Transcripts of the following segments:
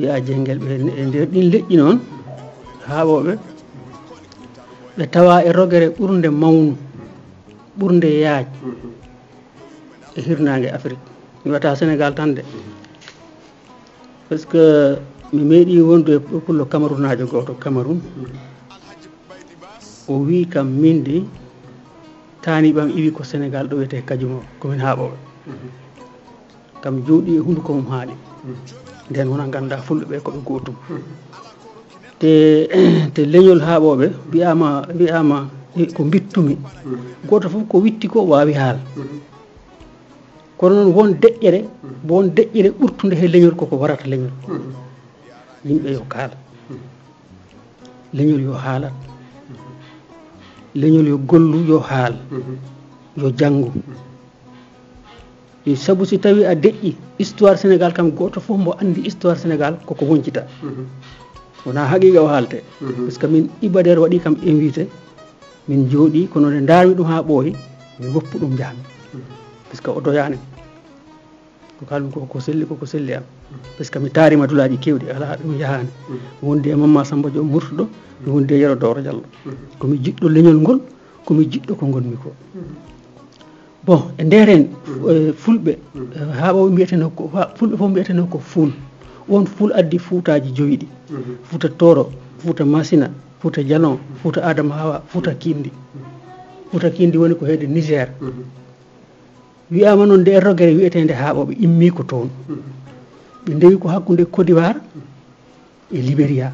wi'a jengel ɓe e nder ɗin leƴƴi noon haaɓoɓe ɓe tawa e rogere ɓurde mawnu ɓurde yaaj e hirnangue Afrique mi wata Sénégal tan de par ce que mi meeɗi wonde e pullo Cameroun ajo goto Cameroun o wi kam min de taaniɓam iwi ko Sénégal ɗo wiyete Kadioumo komin haaɓoɓe kam jooɗi e hunduko mum haali nden wona ganda fulɓe ɓe koɓe gotum te leñol haaɓoɓe wiyama ko bittumi goto foof ko witti ko wawi haal kono noon won deƴƴere ɓurtude he leñol koko warata leñol yimɓe yo kaal leñol yo haalat leñol yo gollu yo haal yo janggu sabu si tawi a deƴƴi histoire Sénégal kam goto foof mbo andi histoire Sénégal koko woncita wona haqiqa o haalte par ce que min Iba Der waɗi kam invité min jooɗi kono nde darmi ɗum ha ɓooyi mi woppu ɗum jahmi par ce que o doyani ko kalmi koko selli am par ce que mi taarima dulaji kewɗi ala ɗum yahani wonde e Mamma Samba Diop murtuɗo mi wonde e Yero Doro Diallo komi jiɗɗo leñol ngol komi jiɗɗo ko gonmi ko bon e nder hen fulɓe haaɓoɓe mbiyeteno ko fulɓe fof mbiyeteno ko fuul on fuul addi fuutaji joyiɗi fuuta Toro fuuta Masina fuuta Jalon fuuta Adama Hawa fuuta Kindi woni ko heede Niger wiyama noon nde rogere wiyetede haaɓoɓe immi ko toon ɓe ndewi ko hakkude Côte d'Ivoire e Libéria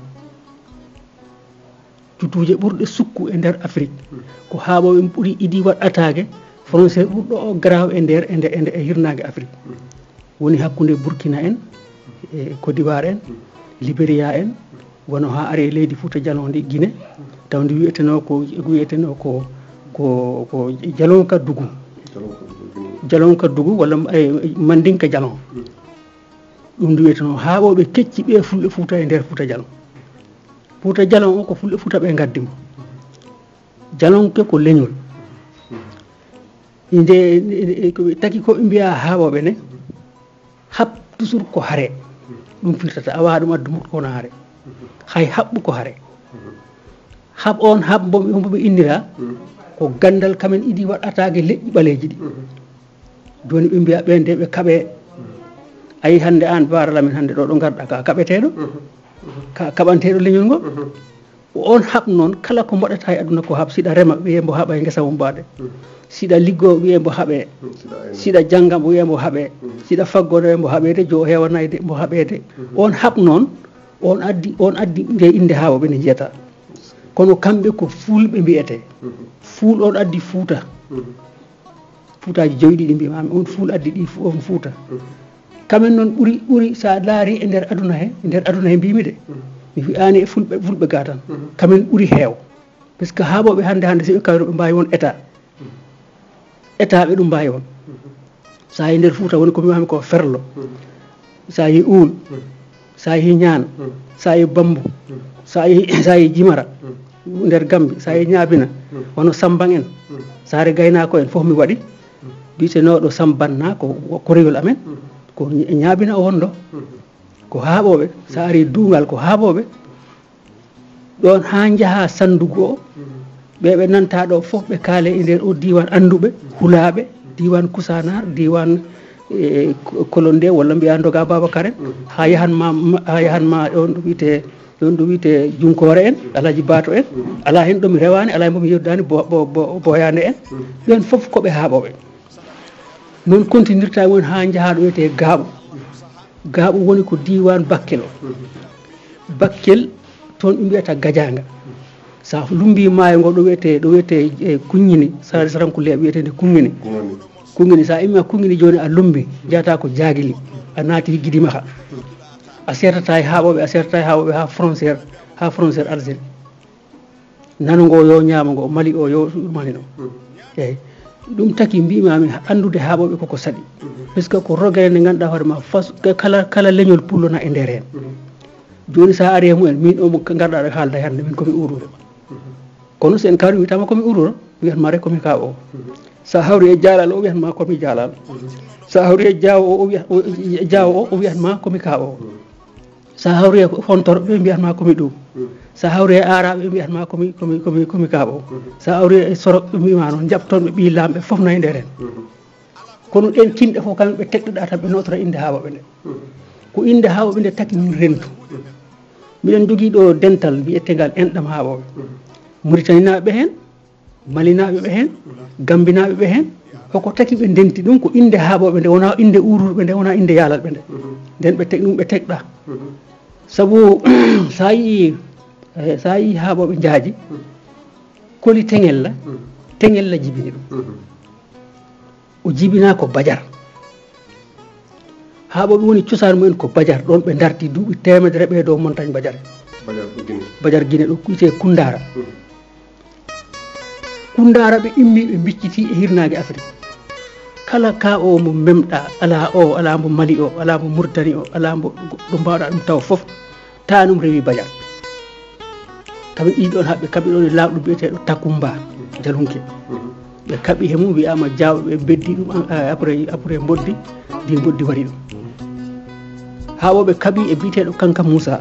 cutuje ɓurɗe sukku e nder Afrique ko haaɓoɓe ɓuuri idi waɗatake frontiére ɓurɗo o graw e nder e hirnangue Afrique woni hakkude Burkina en e Côte d'Ivoire en Libéria en wono ha ari leydi Fouta Djalon ndi Guinée tawde wiyeteno ko Jalon Kaddugu walla Mandinka Jalon ɗum ndu wiyeteno haaɓoɓe kecci ɓe fulɓe Fouta e nder Fouta Jalon Fouta Jalon o ko fulɓe Fouta ɓe gaddimo Jalon ke ko leñol nde taki ko ɓe mbiya haaɓoɓe ne hab toujours ko haare ɗum firtata a wawa ɗum addu mukko kono haare hay haɓɓu ko haare haɓ on mboɓe indira ko gandal kamen idi waɗatage leƴƴi ɓaleji ɗi joni ɓe mbiya ɓen de ɓe kaaɓe ayi hande an baralamin hande ɗo garɗa ka kaɓeteɗo ka kaɓanteɗo leñol ngol on haɓ noon kala ko mbaɗata e aduna ko haɓ siɗa rema wiye mbo haɓa e guesa mum mbaɗe siɗa liggo wiye mbo haɓe siɗa jangga wiye mbo haɓe siɗa faggono wiye mbo haɓede jo hewanayde mbo haɓede on haɓ noon on addi nde inde haaɓoɓe ne jiyata kono kamɓe ko fulɓe mbiyete fuul on addi fuutaji joyɗi ɗi mbimami on fuul addi ɗi on fuuta kamen noon ɓuuri sa laari e nder aduna he mbimi de mi wiyani e fulɓe ga tan kamen ɓuuri heew par ce que haaɓoɓe hande so ɓe kawri ɓe mbawi won état ɓe ɗum mbawi won sa yi nder Fouta woni ko mbimami ko ferlo sa yi uul sa yi ñaan sa yi bambu sa yi jimara nder Gambi sa yi ñaabina wono Samban en saare gaynako en foof mi waɗi mbitenoɗo Sambanna ko rewol amen ko ñaabina o wonɗo ko haaɓoɓe sa ari duungal ko haaɓoɓe ɗon ha jaaha Sandugu o ɓeɓe nanta ɗo foof ɓe kaale e nder o diwan anduɓe hulaɓe diwan Koussanar diwan Kolonde walla mbiya Doga Babacar en ha yahanma ɗon ɗo wiyete Junkore en Alaji Bato en ala hen ɗomi rewani ala momi yeddani boyane en ɓen foof koɓe haaɓoɓe noon continirta won ha jaaha ɗo wiyete Gaaɓu woni ko diwan Bakel o Bakel toon ɓe mbiyata Gadiaga sa lumbi maayo ngo ɗo wiyete Kuññini sarankuleɓe wiyetede Kuññini sa imma Kuññini joni a lumbi jeyata ko Diaguili a naati Guidimaha a sertata e haaɓoɓe ha frontiére Algérie nano ngo yo ñaama ngo Mali o yo ɗumanino eyyi ɗum taki mbimami andude haaɓoɓe koko saɗi puisque ko rogere nde ganduɗa hoorema kala leñol pullona e nder hen joni sa ari e mumen min o mo garɗaɗo haalda hande min komi ururo kono sen kawri witama komi ururo wiyatma rek komi kaw o sa hawri e jaalal o wiyatma komi jaalal sa hawri e jaawo o wiyatma komi kaw o sa hawri e fontoro ɓe mbiyatma komi ɗum sa hawri e araɓe ɓe mbiyatma komi kaaɓo sa hawri e sorok ɓe mbima noon jabtonɓe ɓi lamɓe foof nayi nder hen kono ɗen kinɗe fof kamɓe ɓe tekɗoɗa tan ɓe notora inde hawaɓe nde ko inde hawaɓe nde taki min rentu miɗen jogui ɗo dental wiyetegal enɗam hawaɓe Mauritanie ɓe hen Malinaɓe ɓe hen Gambinaɓe ɓe hen koko taki ɓe ndenti ɗum ko inde haɓoɓe nde wona inde uruɓe nde wona inde yalalɓe nde nden ɓe tek ɗum ɓe tekɗa saabu sa yi haɓoɓe jaaji koli teŋella jibini ɗum o jibina ko Badiar haɓoɓe woni cosaan mumen ko Badiar ɗon ɓe darti duuɓi temedere ɓe dow montagne Badiar Guinée ɗo kuyete Koundara Koundara ɓe immi ɓe bicciti e hirnage Afrique kala ka o mo memɗa ala mo Mali o ala mo Mauritanie o ala mo ɗo mbawɗa ɗum taw foof tanum rewi Badiar kamɓe ɗiɗon haɓɓe kaɓi ɗon e lawɗo biyeteɗo Takumba Jalunke ɓe kaɓi he mum wiyama Diawɓe ɓe beddi ɗum après boddi ndi boddi waɗi ɗum haɓoɓe kaɓi e biteɗo Kanka Moussa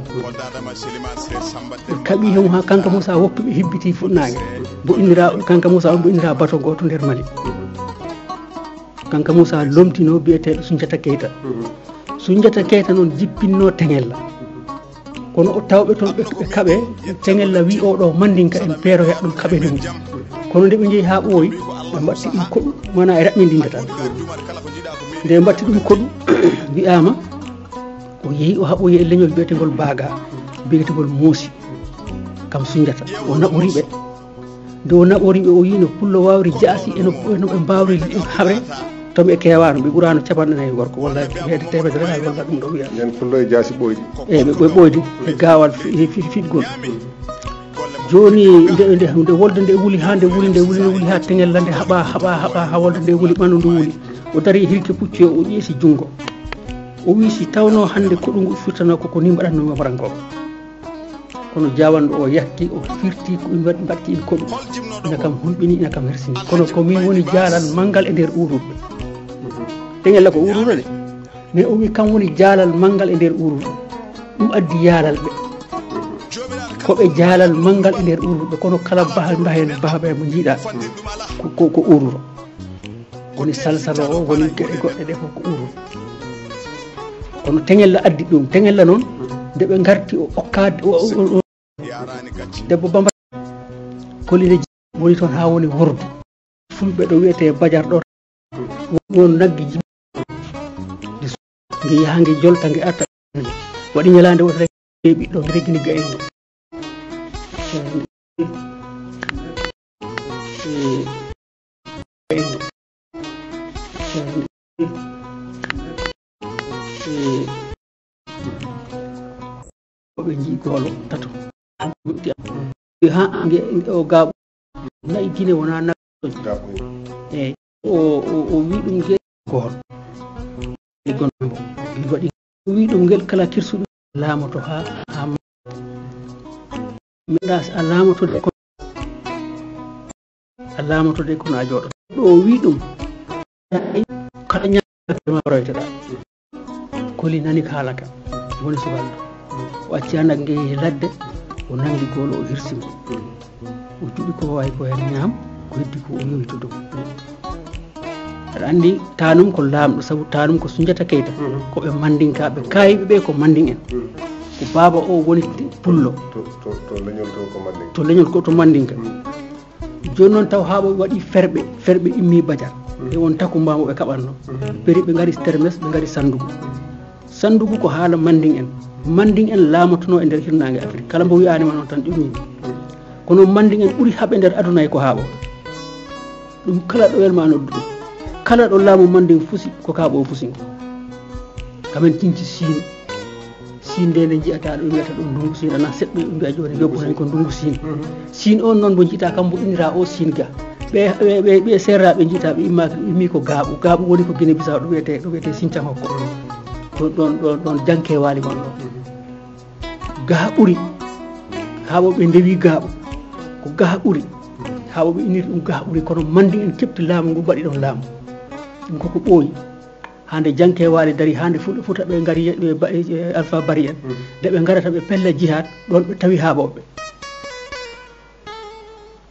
ɓe kaɓi hemo ha Kanka Moussa woppi ɓe hibbiti fuɗnage bo innira Kanka Moussa on bo innira bateau goto nder Mali Kanka Moussa lomtino biyeteɗo Soundiata Keita noon jippinno Teŋella kono o tawɓe toon ɓe kaɓe Teŋella wi oɗo mandinka en peeroya ɗum kaɓene mum kono nde ɓe jeeyi ha ɓooyi ɓe mbatti ɗum koɗu wona e raɓɓindinde tan nde mbatti ɗum koɗu wiyama o yeehi o haɓoyi e leñol biyetegol Baga biyetegol Moosi kam Soundiata o naɓoriɓe nde o naɓoriɓe o yino pullo wawri jaasi eno ɓe mbawri haɓre tomi e kewano ɓe ɓurano capanɗe nayyi gorko walla heede temedere ha walla ɗum ɗo wiya nen pullo e jaasi ɓoyɗi eyyi ɓe ɓoydi e gawal fiɗgol joni nde wolde nde wuli ha nde wuli ha Teŋella nde haɓa ha wolde nde wuli ɓandu ndu wuli o dari e hilke puccu o ƴeesi junggo o wi si tawno hande koɗu ngu firtano koko ni mbaɗatnoma farankoɓe kono jawanɗo o yakki o firti ko mbatti in koɗu ina kam hulɓini ina kam hersini kono komin woni jaalal manggal e nder uruɓe Teŋella ko uruɗo de mais o wi kam woni jaalal manggal e nder uruɓe ɗum addi yaalal ɓe koɓe jaalal manggal e nder uruɓe kono kala bahaɓe mo jiiɗa ko ururo woni salsalo o woni gueɗe goɗɗe ɗe fof ko ururo kono Teŋella addi ɗum Teŋella noon nde ɓe garti o okkade debbo Bamba kolide woni toon ha woni wordu fulɓe ɗo wiyete Badiar ɗo won naggi jibi nge yaha nge jolta nge arta waɗi ñalande wotere ɓiɗɗo nge reggini gayni ɓe jii golo tato ha o gaaɓo nayi Guinée wona naggo eyyi o wi ɗum ngel gool e gonambo waɗi o wi ɗum ngel kala kirsuɗo laamoto ha meɗa a laamotode kono a jooɗo ɗo o wi ɗum kala ñama royteɗa koli nani haalaka woni subalɗo o acci anak ngeyi ladde o nangi golo o hirsimo o juɗi ko wawi ko hen ñaam ko heddi ko o yowi to dow aɗa andi tanum ko lamɗo saabu tanum ko Soundiata Keita koɓe mandinkaɓe kayiɓe ɓe ko mandin en ko baba o woni pullo to leñol ko to mandinka joni noon taw haɓo waɗi ferɓe immi Badiar e won Takumba mo ɓe kaɓatno ɓeri ɓe gaari Termes ɓe gaari Sandugu ko haala mandin en laamotono e nder hirnage Afrique kala mbo wiyanima noon tan ƴumi kono mandin en ɓuuri haaɓe nder aduna e ko haaɓo ɗum kala ɗo welma noddu ɗum kala ɗo laamu mandin fusi ko kaaɓo fusi kamen cinci Sine nde jiyata ɗo wiyata ɗum ndungu Sine ana seɗɗo ɓe mbiya joni yobbo hen ko ndungu Sine on noon mo jiita kam mbo innira o Sine ga ɓe serraɓe jiita ɓe immi ko gaaɓu woni ko Guinée Bissau ɗo wiyete Sinthiang hokko ɗon janke waali gon ɗo gaha ɓuuri haɓoɓe ndewi gaaɓu ko gaha ɓuuri haɓoɓe inniri ɗum gaha ɓuuri kono mandi en kepti laamu ngu mbaɗi ɗon laamu ɗum koko ɓooyi hande janke waali dari hande fulɓe futa ɓe ngari alpha bari en nde ɓe garata ɓe pella jihad ɗon ɓe tawi haaɓoɓe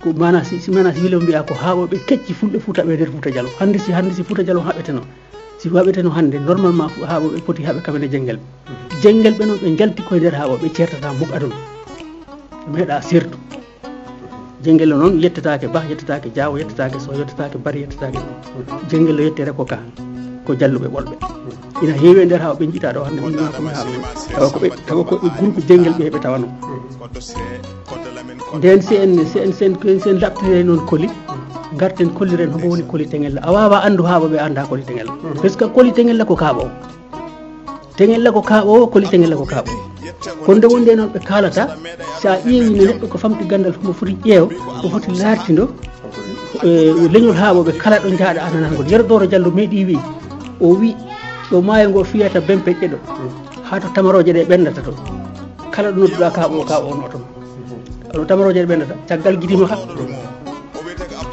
ko mana si wilo mbiya ko haaɓoɓe kecci fulɓe futa ɓe nder Fouta Djalo hande si Fouta Djalo haɓeteno si waɓeteno hande normalement haaɓoɓe poti haaɓe kamene jenguel ɓe noon ɓe jalti koye nder haaɓoɓe ɓe certata muk aduna meeɗa surtout jenguel noon yettatake Ba yettatake Diawo yettatake Sow yettatake Bari yettatake jenguel yettere ko ka ko jalluɓe ɓolɓe ina heewi e nder haaɓe ɓe jiita ɗo hande tawa koɓe groupe jenguel ɓe heɓe tawano nden sen laɓtire noon koli garten kolliren homo woni koli Tenghella a wawa andu haaɓoɓe anda koli Tenghella par ce que koli Tenghella ko kaaɓo koli Tenghella ko kaaɓo kono nde wonde noon ɓe kalata sa ƴeewi no neɗɗo ko famti gandal fof mo foti ƴeew ko foti lartindo leñol haaɓoɓe kala ɗo jaaɗa ananangol Yerodoro Diallo meeɗi wi o wi ɗo maayo ngo fiyata Bempeƴƴe ɗo ha to tamaroje ɗe ɓendata to kala ɗo nodduɗa kaɓo notono ɗo tamaroje ɗe ɓendata caggal guidima ha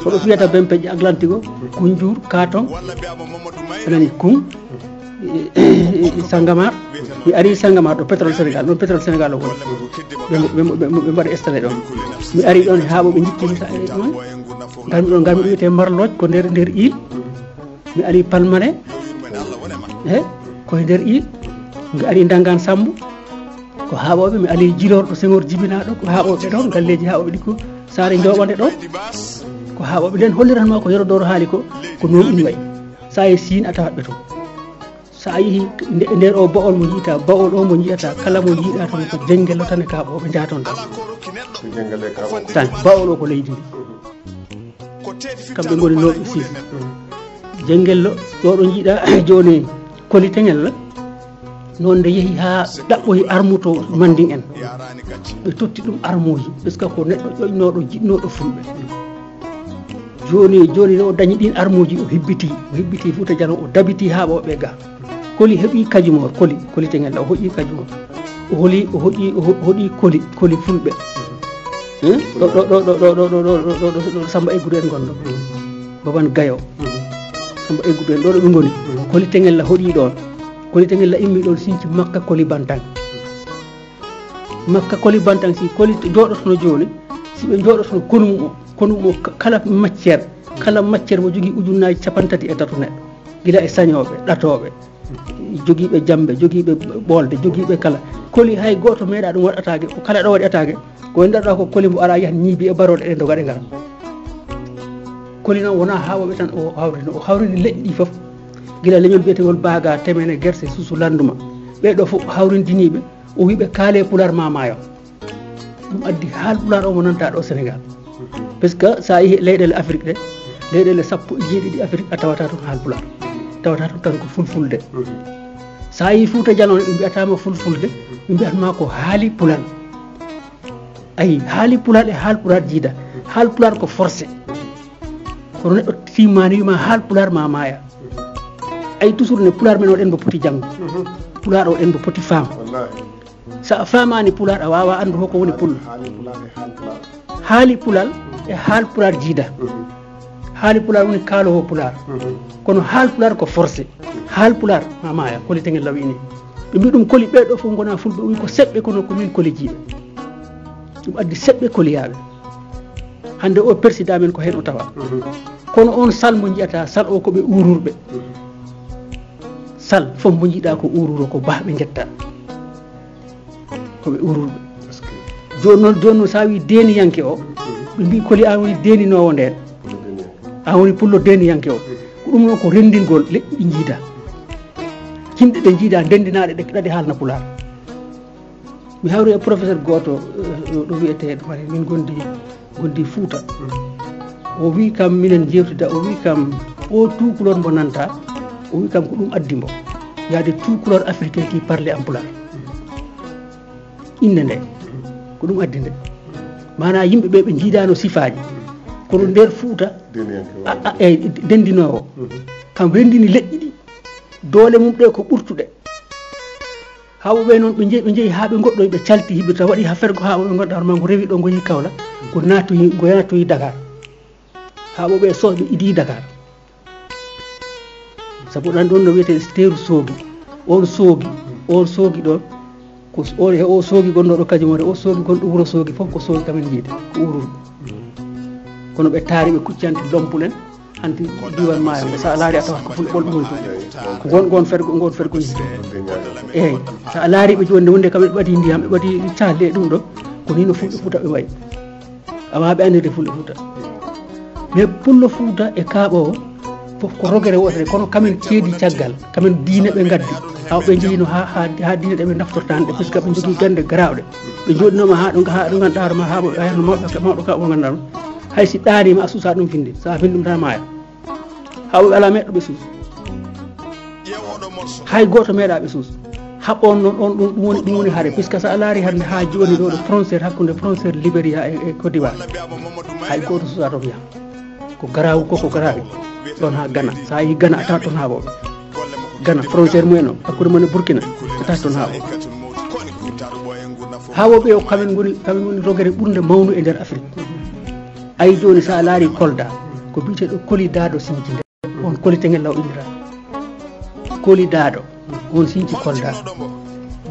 koɗo fiyata Bempeƴƴe Atlantique o Kunjur Katon anani Kum Sangamar mi ari Sangamar ɗo pétrole Sénégal ɗon pétrole Sénégal o woni ɓe mbaɗa installé ɗon mi ari ɗon haaɓoɓe jikkimi sa ɗon garmi ɗo wiyete Marlodj ko nder île mi ari Palmarin koye nder île mi ari Dangan Sambu ko haaɓoɓe mi ali Djilor ɗo Senghor jibinaɗo ko haaɓoɓe ɗon galleji haaɓoɓe ɗi ko Saare Njoɓande ɗon ko haaɓoɓe nden holliranma ko Yerodoro haali ko noon ɗum wayi sa yi Sine a tawat ɓe toon sa yeehi nder o bawol mo jiita bawol o mo jiyata kala mo jiiɗa toon ko jenguello tan e kaaɓoɓe jaton tan bawol o ko leydi ndi kamɓe goni looɓe 6 jenguello ɗo ɗo jiiɗa joni koli Tenghella noon nde yeehi ha ɗaɓɓoyi armuto Manding en ɓe totti ɗum armuji par ce que ko neɗɗo ƴoƴnoɗo jiɗnoɗo fulɓe joni o dañi ɗin armuji o hibbiti Fouta Djalo o dabiti haaɓoɓe ga koli heeɓi kajumor koli Tenghella o hoƴƴi kajumor o hoɗi koli fulɓe ɗo Samba Eggudu en gonɗo Baban Gayo Samba Eggudu en ɗo ɓe goni koli Tenghella hoɗi ɗon koli Tenghella immi ɗon sinci makka koli bantang si koli jooɗotono joni si ɓe jooɗotono konum o kala matiére mo jogui ujunnaji 33 neɗɗo guila e sañoɓe ɗatoɓe joguiɓe jambe joguiɓe ɓolde joguiɓe kala koli hay goto meeɗa ɗum waɗ attaque ko kala ɗo waɗi attaque ko nder ɗo ko koli mo ara yahat ñiibi e baroɗe ɗen dogaɗe ngara koli noon wona haaɓoɓe tan o hawrini leƴƴi ɗi foof guila leñol biyetegol Baga Temene Guerse Suusu Landuma ɓeɗo fof hawrindiniɓe o wiɓe kaale Pular mamayo ɗum addi haal Pular o mo nanta ɗo Sénégal par ce que sa yeehi leyɗele Afrique ɗe leyɗele 17 Afrique a tawata toon haal Pular tawata toon tan ko fulfulde sa yi Fouta Djalo ɓe mbiyatama fulfulde ɓe mbiyatma ko haali Pular ayi haali Pular e haal Pular jiida haal Pular ko forcé kono neɗɗo timmani wima haal Pular ma maaya ay toujours ne Pular men oɗen mbo poti janggo Pular o ɗen mbo poti faam sa famani Pular a wawa andu hoko woni pullo haali Pular e haal Pular jiida haali Pular woni kaalowo Pular kono haal Pular ko forcé haal Pular ma maaya koli Tenghella wini ɓe mbi ɗum koli ɓeɗo fof gona fulɓe wi ko seɓɓe kono komin koli jiiɓe ɗum addi seɓɓe koliyaɓe hande o président men ko hen o tawa kono on sal mo jiyata sal o koɓe ururɓe sal fof mo jiiɗa ko ururo ko baɓe jetta koɓe ururɓe joni noon sa wi deniyanke o ɓe mbi koli an woni deninowo nden an woni pullo deniyanke o ko ɗum noon ko rendingol leƴƴi ɗi jiida yimɓe ɓe jiida ndendinaɗe ɗe ɗaɗi haalna Pular mi hawri e professeur goto ɗo wiyeteɗo mari min gondi Fouta o wi kam minen jewtida o wi kam o tukulor mbo nanta o wi kam ko ɗum addi mbo yaade tukulor africain qui parle en Pular inde nde ko ɗum addi nde mana yimɓeɓe ɓe jiidano sifaji kono nder Fouta eyyi dendinowo kam rendini leƴƴi ɗi doole mum ɗe ko ɓurtuɗe haaɓoɓe noon ɓe jeeyi ha ɓe goɗɗoy ɓe calti hiɓe ta waɗi ha fergo haaɓoɓe gonɗa hono ma ngo rewi ɗo ngo yi Kawla ko natoyi Dakar haaɓoɓe sohɓe idi Dakar sabu ɗan ɗon no wiyete teeru soogi on soogi ɗo ko o soogi gonɗo ɗo kañum woni o soogi gonɗo wuro soogi fof ko soogi kamen jiide ko urul kono ɓe taari ɓe kuccanti lompulen hanti diwan maayo ɓe sa a laari a tawat ko fulɓe ɓolɓe woni toon ko gon fergo ni eyyi sa a laari ɓe joni wonde kamɓe ɓe ɓaadi ndiyam ɓe ɓaadi cahle ɗum ɗo ko ni no fulɓe Fuuta ɓe wayi a waɓe andirde fulɓe Fuuta mais pullo Fuuta e kaaɓo o fof ko rogere wotere kono kamen ceedi caggal kamen diine ɓe gaddi hawɓe jeehino ha diine ɗe ɓe naftorta hande puisque ɓe jogui gande garawɗe ɓe joɗinoma ha ɗo ganduɗa hoorema ha hayno mawɗo ka o ganduɗa ɗum hay si ɗanima a suusa ɗum finde sa finde ɗum tan maaya hawɓe ala meɗɗo ɓe suus hay goto meeɗa ɓe suus haɓɓon noon on ɗum woni haare puisque sa a laari hande ha joni ɗo frontiére hakkude frontiére Libéria e Côte d'Ivoire hay goto suusa toon yaha ko garawu koko garawi ɗon ha Ghana sa yi Ghana a tawat toon haaɓoɓe Ghana frontiére mumen o hakkude mon e Burkina a tawat toon haaɓoɓe haaɓoɓe o kamen woni rogere ɓurde mawnu e nder Afrique ayi joni sa a laari Kolda ko biteɗo Kolidaɗo Sinthi on kolitengel lawɗindira Kolidaɗo on Sinthi Kolda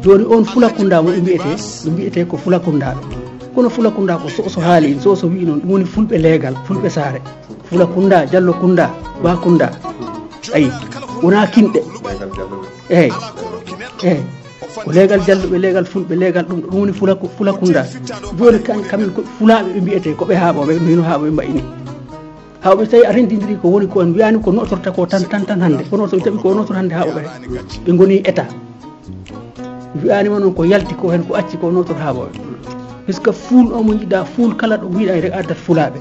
joni on Fulakunda mo ɓe mbiyete ko Fulakundaɗo kono Fulakunda ko so haali so wi noon ɗum woni fulɓe leegal fulɓe saare Fulakunda Diallo Kunda Ba Kunda ayi wona kinɗe eyyi ko leegal jalluɓe leegal fulɓe leegal ɗum woni Fulakunda joni kamen ko fulaɓe ɓe mbiyete ko ɓe haaɓoɓe mino haaɓoɓe mbayini hawɓe tawi a rendidiri ko woni ko en wiyani ko notorta ko tan hande ko noto jaɓi ko notor hande haaɓoɓe ɓe goni état wiyanima noon ko yalti ko hen ko acci ko notor haaɓoɓe puisque fuul o mo jiɗa fuul kala ɗo wiiɗa rek addat fulaɓe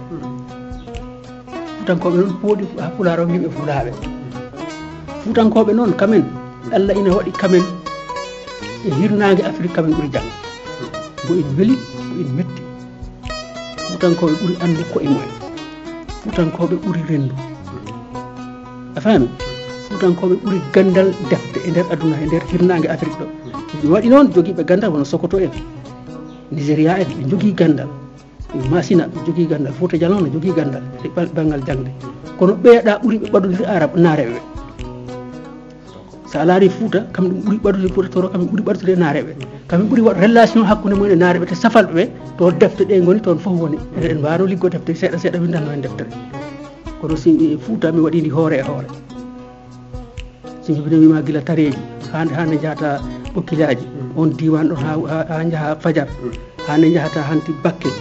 fuutankoɓe noon pooɗi ha pulaar o wiiɓe fulaɓe fuutankoɓe noon kamen Allah ina waɗi kamen e hirnage Afrique kamen ɓuuri jang bo en weeli bo en metti fuutankoɓe ɓuuri andu koye mumen fuutankoɓe ɓuuri rendu a faami fuutankoɓe ɓuuri gandal defte e nder aduna e nder hirnage Afrique ɗo ɗum waɗi noon joguiɓe gandal wono Sokoto en Nigéria en ɓe jogui gandal Masina ɓe jogui gandal Fouta Djallon ne jogui gandal e banggal jangde kono ɓeeɗa ɓuuri ɓe ɓaɗodir arab naareɓe ɓe sa laari Fouta kamɓe ɗum ɓuuri ɓaɗude Fouta Toro kamɓe ɓuuri ɓaɗude naareɓe kamɓe ɓuuri waɗ relation hakkude mumen e naareɓe te safalɓe ɓe to defte ɗe goni toon foof woni en mbano liggo defte seeɗa windanno hen deftere kono si Fouta mi waɗidi hoore e hoore si mi wima guila tareji hande jahata ɓokkilaji on diwan ɗon ha jaaha Fajar hande jahata hanti Bakke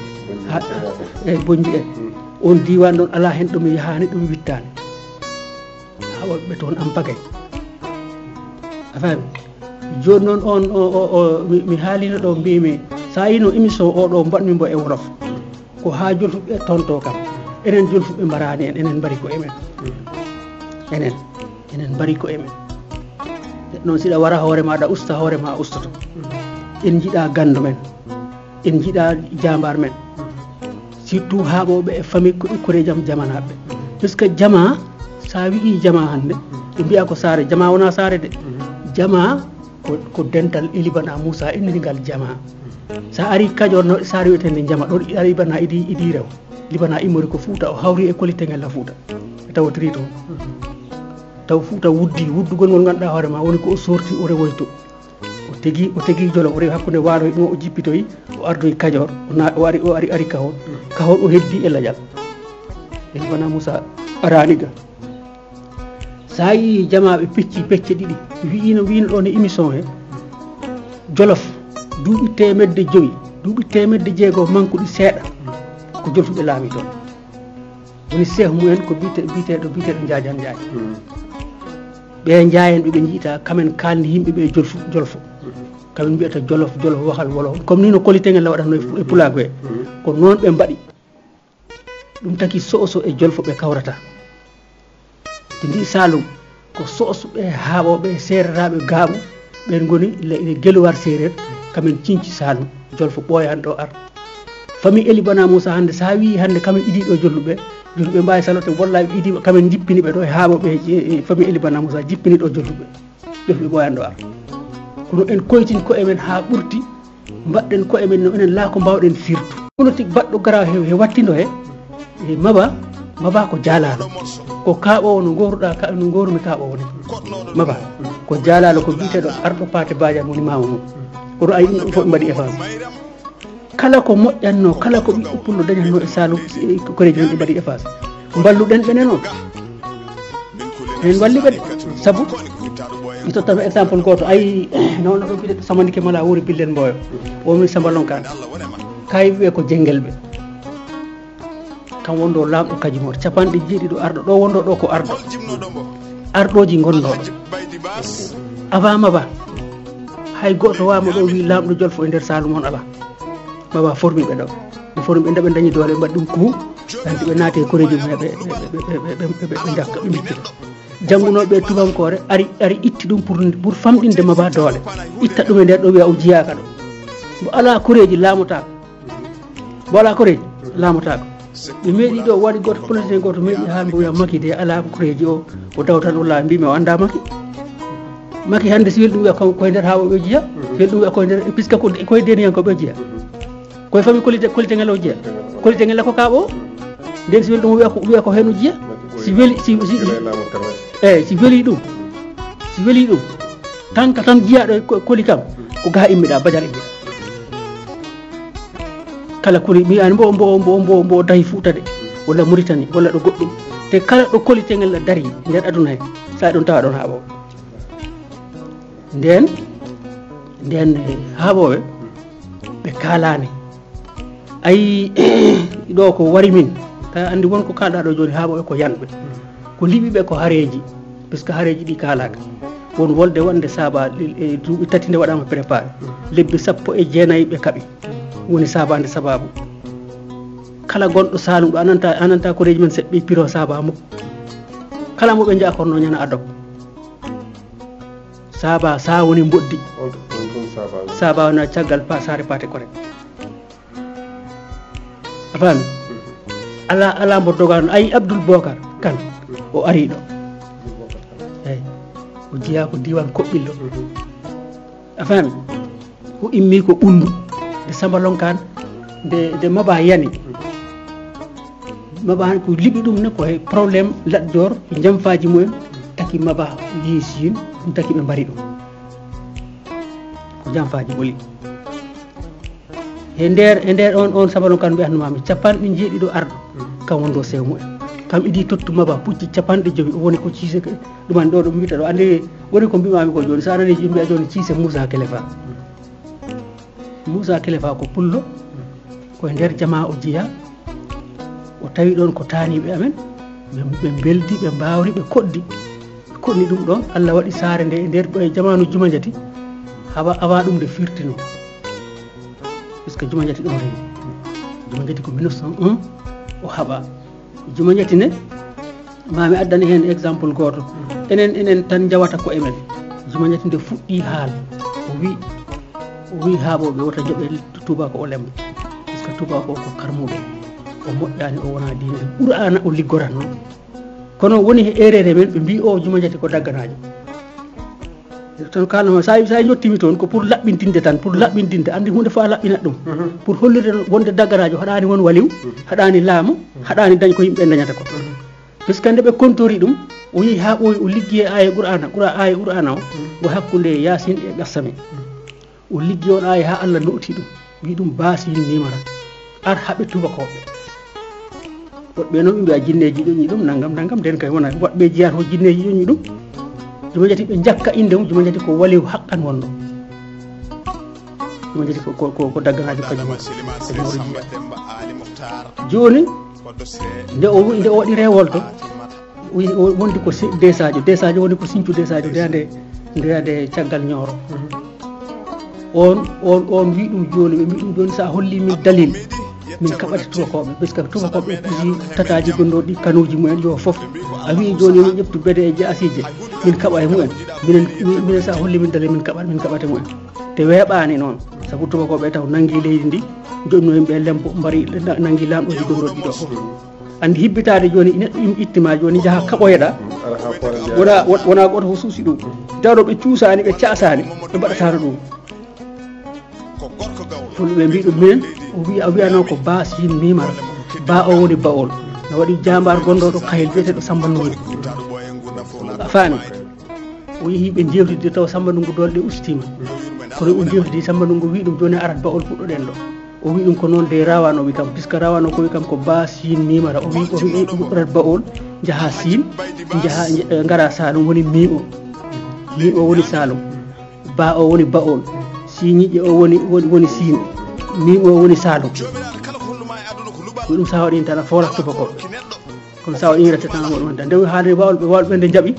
e Bonji en on diwan ɗon ala hen ɗum yahani ɗum wittani hawaɓe toon am bagay a faami joni noon on mi haalino ɗo mbimi sa yino émission oɗo mbaɗmi mbo e wolof ko ha jolfuɓe tonto kam enen jolfuɓe mbarani en enen mbari ko emen enen mbari ko emen noon siɗa wara hoore maɗa usta hoore ma ustoto en jiiɗa gandu men en jiiɗa jambar men surtout haaɓoɓe e famille ko ikkore jaam jamanaɓe puisque jama sa wi'i jama hande ɓe mbiya ko saare jama wona saare de jama ko dental Libana Moussa innirigal jama sa ari Kajoor no saare wiyetende jama ɗo Libana idi rew Libana immori ko Fouta o hawri e kolitengel la Fouta e tawotiri toon taw Fouta wuddugol ngol ganduɗa hoore ma woni ko o sorti o rewoyto o tegi Jolof o rewi hakkude Waalo e ɗum o jippitoyi o ardoyi Kajoor o ari Kahol o heddi e Ladial e Libana Moussa araniga sa yi jamaɓe pecce ɗiɗi wino ɗon e émission he Jolof duuɓi 500 duuɓi 600 mankuɗi seeɗa ko jolfuɓe laami toon woni chef mumen ko biteɗo Njajan Njaay ɓe jaayen ɓe jiita kamen kalni yimɓeɓe jolfo kamen mbiyata Jolof wakal wolo comme ni no kolitengel la waɗatno e Pulaar ɓe ko noon ɓe mbaɗi ɗum taki so'oso e jolfo ɓe kawrata te ndi Saloum ko so'osuɓe haaɓoɓe sereraɓe gaaɓu ɓen goni ine Guelewar séréer kamen cinci Saloum jolfo ɓooyan ɗo ar famille Libana Moussa hande sa wi hande kamen idiɗo jolluɓe mbawi salote wallaɓe idiɓe kamen jippini ɓe ɗo e haaɓoɓe famille Libana Moussa jippini ɗo jolluɓe ɓooyan ɗo ar kono en koytin koye men ha ɓurti mbaɗɗen koye men no enen laa ko mbawɗen firtu politique baɗɗo gara he wattido he Maba maba ko jalalo ko kaɓowo no goruɗa no gorumi kaɓowo ni maba ko jalalo ko biteɗo arɗo pate badian woni mama mum koɗo ayi ɗum fof ɓe mbaɗi effacé kala ko moƴƴanno kala ko ɓiɗɗo pullo dañatno e salu koreji men ɓe mbaɗi effacé balluɗen ɓenen on en walli ɓe saabu mi tottano exemple goto ayi nono ɗo biɗe samandike mala wuuri billen mboyo womi sambalon kan kayi wiye ko jenguel ɓe kam wondo lamɗo kajumor capanɗe jeeɗiɗo arɗo ɗo wondo ɗo ko arɗo arɗoji gonɗoɗo avama ba hay goto wama ɗo wi lamɗo jolfo e nder salum on ala baba formi ɓe ɗo ɓe formi ɓe nde ɓe dañi doole ɓe mbaɗi ɗum coup anti ɓe naate koreji mum ɓe jakka ɓe miccita janggunoɓe tubankore ari itti ɗum pour famɗinde maba doole itta ɗum e nder ɗo wiya o jiyaka ɗo mo ala koreji laamotako mo ala koreji laamotako ɓe meeɗi ɗo waɗi goto politicien goto meeɗi ha mbo wiya Macky de ala koreji o dawtan o laa mbimi o anda Macky hande si weli ɗum wiya koye nder hawo ɓe jiya weli ɗum wiya koye nder puisque koye deniyanko ɓe jiya koye fami kolite ngel o jiya kolite ngel ko kaɓo nden si weli ɗum wiya ko heno jiya si weli si weli ɗum tanka tan jiyaɗo koli kam ko gaha immiɗa badial immiɗa kala koli mi ani mbo dahi fuutade walla Mauritanie walla ɗo goɗɗum te kala ɗo kolite ngel dari nder aduna he sa ɗon tawa ɗon haaɓoɓe nden haaɓoɓe ɓe kalani ayi ɗo ko wari min ta andi wonko kalɗa ɗo joni haaɓoɓe ko yanɓe ko liɓiɓe ko hareji puisque hareji ɗi kalaka won wolde wonde saba duuɓi tati nde waɗama préparé lebbi 19 ɓe kaaɓi woni sabande sababu kala gonɗo salum ɗo ananta koreji men seɓɓi piro saba mukko kala mo ɓe jakorno ñana adok saba sa woni mboɗdi saba wona caggal sare pate kore a faami ala mbo dogano ayi Abdoul Bocar Kane o ari ɗo eyyi o jiya ko diwan Koɓɓillo a faami o immi ko ɓundu nde Sambalon Kane nde maba yani maba ko liɓi ɗum ne koye probléme Lat Dior e jamfaji mumen taki maba yehi Chine ɗum taki ɓe mbari ɗum ko jamfaji ɓoli e nder on Sambalon Kane mbiyatnomami 90 arɗo kam wondo sew mumen kam idi tottu maba pucci 50 o woni ko ciise ɗuman ɗo ɗo mbita ɗo andi woni ko mbimami ko joni sa nani mbiya joni ciise Moussa Kéléfa ko pullo koye nder jama o jeeya o tawi ɗon ko taniɓe amen ɓe beldi ɓe mbawri ɓe koɗɗi ɗum ɗon Allah waɗi saare nde e nder jamanu Juma Jati awa ɗum nde firtino puisque Juma Jati ɗon rewi Juma Jati ko 1901 o haɓa Juma Jati ne mami addani hen exemple goto enen tan jawata ko emen Juma Jati nde fuɗɗi haal o wi haaɓoɓe wota jooɓe tubako o lemba puisque tubako ko karmuɗo o moƴƴani o wona diine Qur'ana o liggoratno kono woni he erreur men ɓe mbi o Juma Jati ko dagganajo tan kalama sa jottimi toon ko pour laɓɓintinde tan pour laɓɓintinde andi hunde fo a laɓɓinat ɗum pour hollirde wonde dagganajo haɗani won waliw haɗani laamu haɗani dañ ko yimɓe dañata ko puisque nde ɓe contori ɗum o yeehi ha ɓooyi o liggi e aya Qur'ana o ngo hakkude Yasin e Gassame o liggi on aya ha Allah noti ɗum wi ɗum baasi nimara ar haɓe tubakoɓe woɗɓe noon ɓe mbiya jinneji ƴoñi ɗum naggam nden kay wona woɗɓe jeyata ko jinneji ƴoñi ɗum Juma Jati ɓe jakka inde mum Juma Jati ko waliw haqqan wonno Juma Jati ko dagganajo kañum joni nde o waɗi rewol to wondi ko desajo woni ko Sinthiou desajo ndeyade caggal Nioro on wi ɗum joni ɓe mbi ɗum joni sa holli min dalil min kaɓata tubakoɓe puisque tubakoɓe pusi tataji gonnoɗi kanuji mumen yo foof a wi joni min ƴeftu bede e asije min kaɓa e mumen minen sa holli min dalil min kaɓate mumen te weeɓani noon saabu tubakoɓe taw nangui leydi ndi jonno yimɓe lempo mbari nangui lamɗoji gonnoɗi ɗo foof andi hibbitade joni neɗɗo ittima joni jaaha kaɓoyeɗa wona goto fo suusi ɗum tawɗo ɓe cuusani ɓe casani ɓe mbaɗatano ɗum fulɓe mbi ɗum minen a wiyano ko bas yin mimara ba o woni bawol no waɗi jambar gonɗo ɗo Kahel biyeteɗo Samba Ndungu a faami o yeehi ɓe jewtide taw Samba Ndungu dole ɗe ustima kono o jewtidi Samba Ndungu wi ɗum joni arat baol puɗɗoɗen ɗo o wi ɗum ko noon de rawano wi kam puisque rawano ko wi kam ko ba Sine mimata o wi ɗum arat baol jaaha Sine jaaha gara Saloum woni mi o woni Saloum ba o woni baol Siñiƴe o woni Sine mi o woni Saloum ko ɗum sa waɗi tan a forat tubakoɓe kono sa waɗi rete tan moɗum tan nde haalde wawɓe nde jaaɓi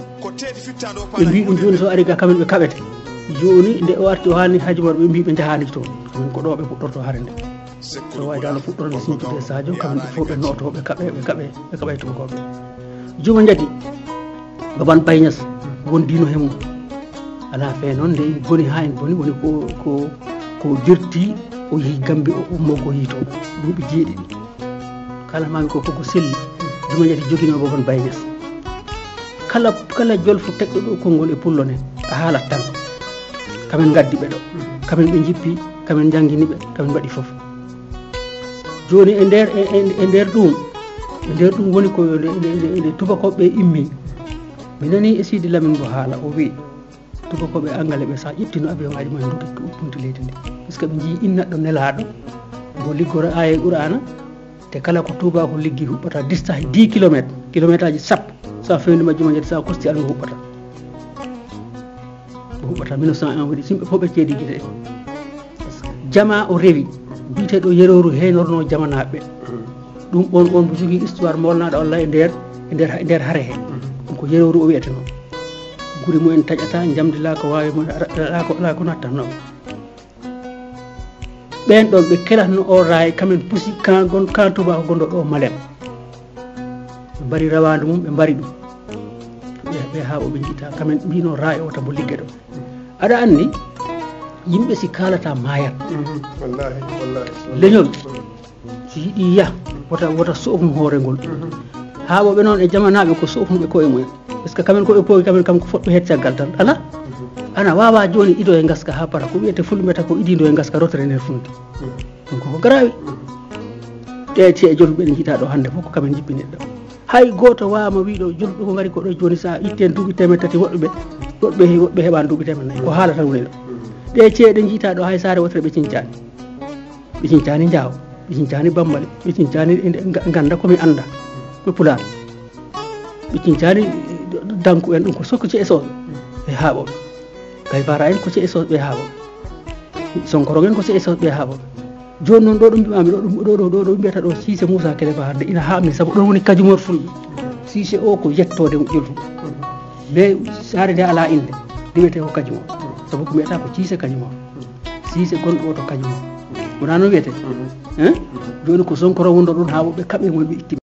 ɓe mbi ɗum joni so ari ga kamen ɓe kaɓete joni nde o arti o haalni hajumar ɓe mbi ɓe jahani toon ko ɗo ɓe puɗɗorto hare nde so wawi dal puɗɗorɓe Sinthiou Sadio kamen ɓe fof ɓe noto ɓe kaɓe tubakoɓe juma jadi Baban Bayñas gondino he mum ala fe noon nde boni ha en boni woni ko dirti o yeehi Gambie o ummo ko yiito duuɓi jeeɗiɗi kala mami ko koko selli juma jati joguino Baban Bayñas kala jolfo teɗɗo ɗo konngol e pullo ne a haalat tan kamen gaddi ɓe ɗo kamen ɓe jippi kamen jangguini ɓe kamen mbaɗi foof joni e nder ɗum woni ko nde tubakoɓe immi mi nani e Sidi Lamine Bo haala o wi tubakoɓe Angale ɓe sa ƴettino avion ngaji mumen duki uppunti leydi ndi puisque ɓe jii innaɗɗo nelaɗo mo liggora aya Qur'ana te kala ko tubako liggi huɓɓata distance 10 kilométre aji sappo sa fewndima juma jadi sa kosti almo huɓɓata 1901 waɗi simɓe fof ɓe ceedi guite jama o rewi biteɗo yeroru henorno jamanaɓe ɗum on mo jogui histoire molnaɗo Allah e nder haare he ɗum ko yeroru o wiyete noon guri mumen taƴata jamdila ko wawi mo ala ko nattannoɓe ɓen ɗon ɓe kelatno o raay kamen pusi kan tubako gonɗo ɗo Malem ɓe mbari rawandu mum ɓe mbari ɗum ɓe haaɓo ɓe jiita kamen mbino raay o tabo ligge ɗo aɗa anni yimɓe si kalata mayat leñol so yiiɗi yah wota soofnu hoore ngol haaɓoɓe noon e jamanaɓe ko soofnuɓe koye mumen par ce que kamen koɓe poowi kamen kam ko foɗɓe het caggal tan ala ana wawa joni ido e gaska ha para ko wiyete fulɓe mbiyata ko idido e gaska rotere nder funti ɗum koko grawi ɗe tie jolɓe ɗe jiita ɗo hande fof ko kamen jippinirɗo hay goto wawama wiɗo jolɓe ko gari ko ɗo joni sa itti en duuɓi temed tati woɗɓe heɓani duuɓi temed nayyi ko haala tan woni ɗo ɗe tie ɗe jiita ɗo hay saare wotere ɓe cincani Diaw ɓe cincani Bambali ɓe cincani ganda komi anda ɓe Pulaar ɓe cincani Danku en ɗum ko sokko ceesoɓe ɓe haaɓoɓe Kaybara en ko ceesoɓe ɓe haaɓoɓe Sonkoro en ko ceesoɓe ɓe haaɓoɓe joni noon ɗo ɗum mbimami ɗo mbiyata ɗo Cissé Moussa Kéléba hande ina haamni saabu ɗon woni kajumor fulɓe Cissé o ko yettode jolfu mais saare nde ala inde nde wiyete ko kajumor saabu ko mbiyata ko Cissé kajumor Cissé gonɗo o to kajumor wona noon wiyete joni ko Sonkoro wonɗo ɗon haaɓoɓe kaɓe moɓe itti